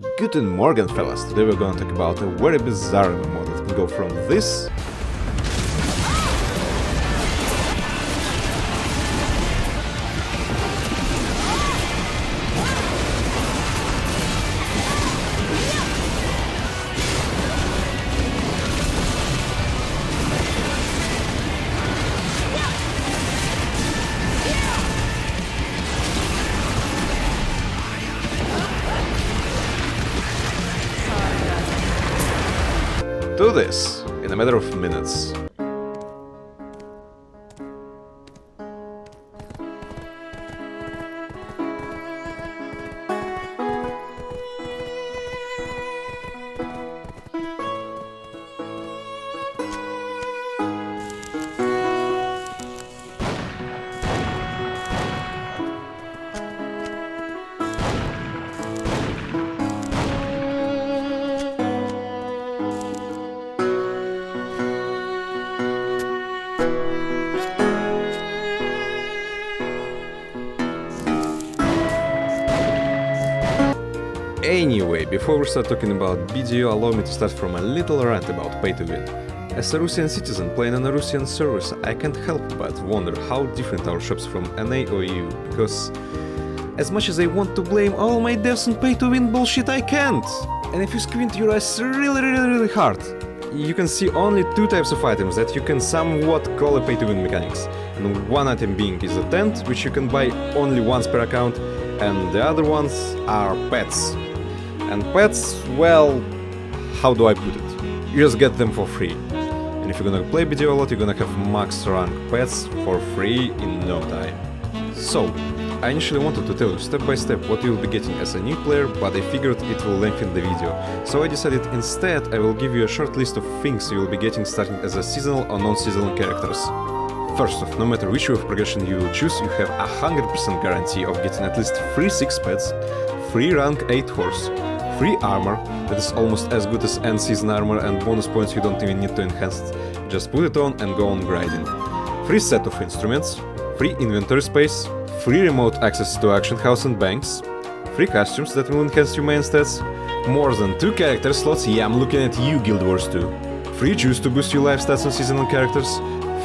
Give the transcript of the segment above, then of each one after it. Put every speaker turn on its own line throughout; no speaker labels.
Guten Morgen, fellas! Today we're gonna talk about a very bizarre MMO that can go from this to this in a matter of minutes. Anyway, before we start talking about BDO, allow me to start from a little rant about pay to win. As a Russian citizen playing on a Russian service, I can't help but wonder how different our shops from NA or EU, because as much as I want to blame all my devs on pay to win bullshit, I can't! And if you squint your eyes really hard, you can see only two types of items that you can somewhat call a pay to win mechanics. And one item being is a tent, which you can buy only once per account, and the other ones are pets. And pets, well, how do I put it? You just get them for free. And if you're gonna play BDO a lot, you're gonna have max rank pets for free in no time. So, I initially wanted to tell you step by step what you'll be getting as a new player, but I figured it will lengthen the video. So I decided instead I will give you a short list of things you will be getting starting as a seasonal or non-seasonal characters. First off, no matter which way of progression you will choose, you have a 100% guarantee of getting at least free 6 pets, free rank 8 horse, free armor, that is almost as good as end season armor, and bonus points you don't even need to enhance it. Just put it on and go on grinding. Free set of instruments, free inventory space, free remote access to auction house and banks, free costumes that will enhance your main stats, more than 2 character slots, yeah, I'm looking at you, Guild Wars 2, free juice to boost your life stats on seasonal characters,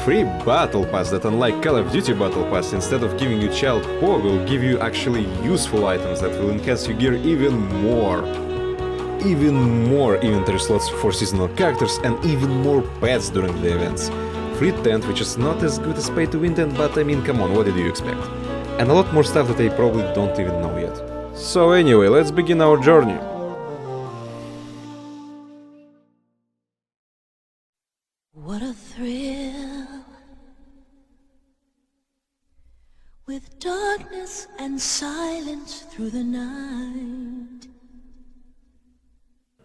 free battle pass that, unlike Call of Duty battle pass, instead of giving you child poor, will give you actually useful items that will enhance your gear even more inventory slots for seasonal characters, and even more pets during the events. Free tent, which is not as good as pay to win tent, but I mean, come on, what did you expect? And a lot more stuff that I probably don't even know yet. So anyway, let's begin our journey.
What a thrill, with darkness and silence through the night.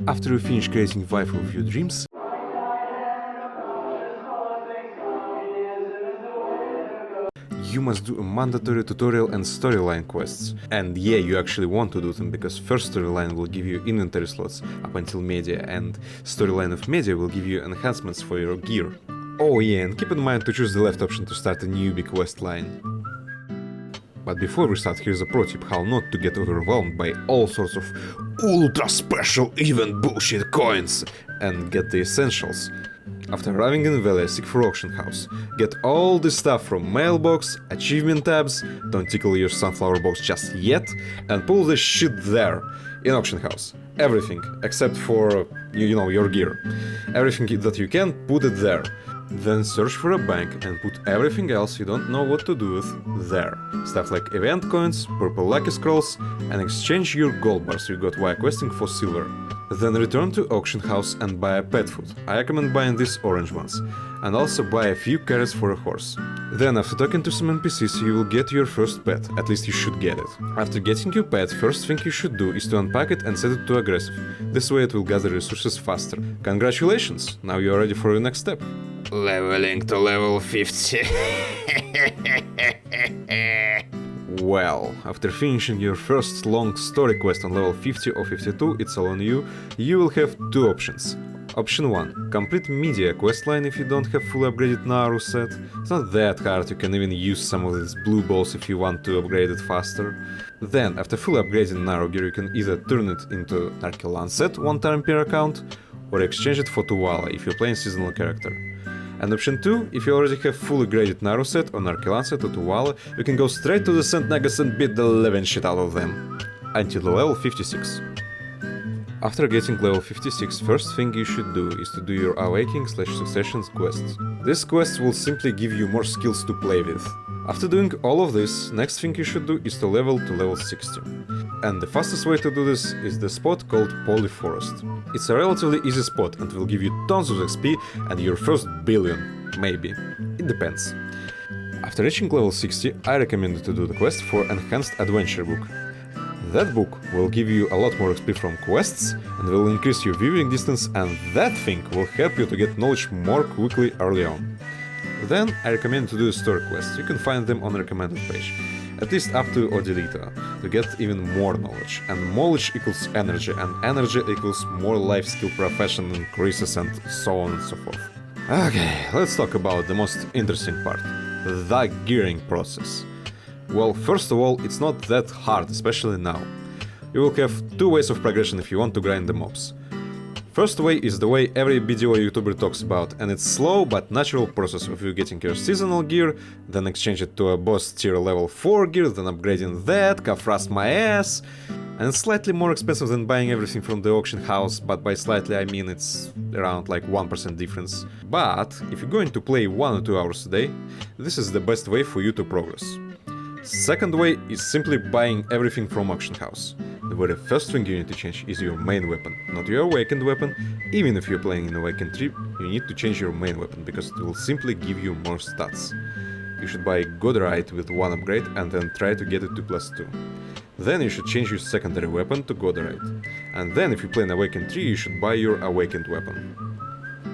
After you finish creating waifu of your dreams, you must do a mandatory tutorial and storyline quests. And yeah, you actually want to do them, because first storyline will give you inventory slots up until media, and storyline of media will give you enhancements for your gear. Oh yeah, and keep in mind to choose the left option to start a newbie quest line. But before we start, here's a pro tip how not to get overwhelmed by all sorts of ultra special event bullshit coins and get the essentials. After arriving in Valley, seek for auction house. Get all the stuff from mailbox, achievement tabs, don't tickle your sunflower box just yet, and pull the shit there, in auction house. Everything, except for, you know, your gear. Everything that you can, put it there. Then search for a bank and put everything else you don't know what to do with there. Stuff like event coins, purple lucky scrolls, and exchange your gold bars you got while questing for silver. Then return to auction house and buy a pet food. I recommend buying these orange ones. And also buy a few carrots for a horse. Then after talking to some NPCs you will get your first pet, at least you should get it. After getting your pet, first thing you should do is to unpack it and set it to aggressive. This way it will gather resources faster. Congratulations! Now you are ready for your next step. Leveling to level 50. Well, after finishing your first long story quest on level 50 or 52, it's all on you, you will have 2 options. Option 1. Complete media questline if you don't have fully upgraded Naru set. It's not that hard, you can even use some of these blue balls if you want to upgrade it faster. Then, after fully upgrading Naru gear, you can either turn it into Narkilan set one time per account, or exchange it for Tuvala if you're playing seasonal character. And option 2, if you already have fully graded Naru set or Narkilan set or Tuvala, you can go straight to the St. Nagas and beat the living shit out of them. Until level 56. After getting level 56, first thing you should do is to do your awakening/successions quests. These quests will simply give you more skills to play with. After doing all of this, next thing you should do is to level 60. And the fastest way to do this is the spot called Polyforest. It's a relatively easy spot and will give you tons of XP and your first billion, maybe. It depends. After reaching level 60, I recommend you to do the quest for Enhanced Adventure Book. That book will give you a lot more XP from quests and will increase your viewing distance, and that thing will help you to get knowledge more quickly early on. Then I recommend to do story quests. You can find them on the recommended page, at least up to Odilita, to get even more knowledge. And knowledge equals energy, and energy equals more life skill profession increases, and so on and so forth. Okay, let's talk about the most interesting part, the gearing process. Well, first of all, it's not that hard, especially now. You will have two ways of progression if you want to grind the mobs. First way is the way every BDO YouTuber talks about, and it's slow but natural process of you getting your seasonal gear, then exchange it to a boss tier level 4 gear, then upgrading that, Kafras my ass. And it's slightly more expensive than buying everything from the auction house, but by slightly I mean it's around like 1% difference. But if you're going to play 1 or 2 hours a day, this is the best way for you to progress. Second way is simply buying everything from auction house. The very first thing you need to change is your main weapon, not your awakened weapon. Even if you're playing in awakened 3, you need to change your main weapon, because it will simply give you more stats. You should buy Godrite with 1 upgrade and then try to get it to +2. Then you should change your secondary weapon to Godrite. And then if you play in awakened 3, you should buy your awakened weapon.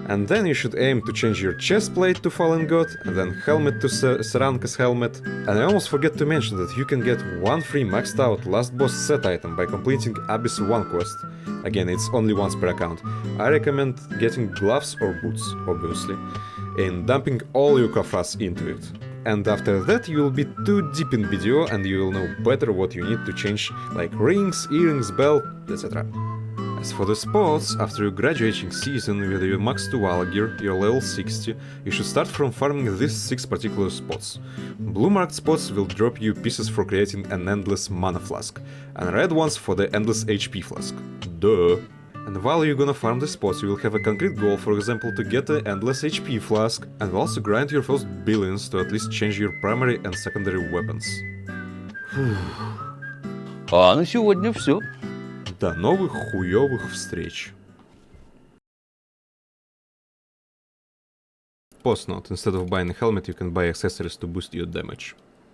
And then you should aim to change your chest plate to Fallen God, and then helmet to Saranka's helmet. And I almost forget to mention that you can get 1 free maxed out last boss set item by completing Abyss 1 quest. Again, it's only once per account. I recommend getting gloves or boots, obviously, and dumping all your Kafras into it. And after that you will be too deep in BDO and you will know better what you need to change, like rings, earrings, belt, etc. As for the spots, after your graduating season with your max Tuvala gear, you're level 60, you should start from farming these 6 particular spots. Blue marked spots will drop you pieces for creating an endless mana flask, and red ones for the endless HP flask. Duh! And while you're gonna farm the spots, you will have a concrete goal, for example, to get an endless HP flask, and will also grind your first billions to at least change your primary and secondary weapons.
А на сегодня все.
До новых хуёвых встреч. Post note, instead of buying a helmet, you can buy accessories to boost your damage.